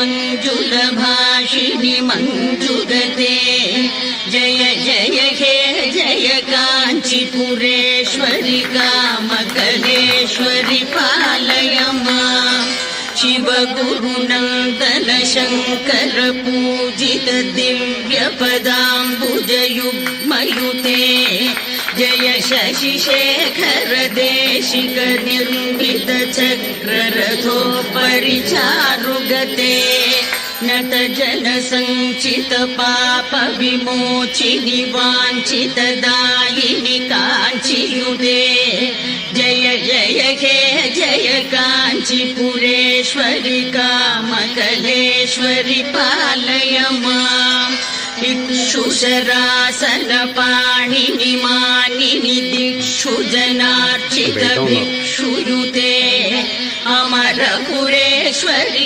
मञ्जुलभाषिणि मञ्जुगते जय जय हे जय काञ्चीपुरेश्वरि कामकलेश्वरि पालय माम् शिवगुरुनन्दन शङ्कर पूजित दिव्यपदाम्बुजयुग्मयुते जय शशिशेखर देशिक निर्मित चक्ररथोपरिचारुगते नत जन संचित पाप विमोचिनि वाञ्छित दायिनि काञ्चीयुते जय जय हे जय काञ्चीपुरेश्वरि कामकलेश्वरि पालय माम् इक्षुशरासन पाणिनि मानिनि दिक्षु जनार्चित भिक्षुयुते अमरपुरेश्वरि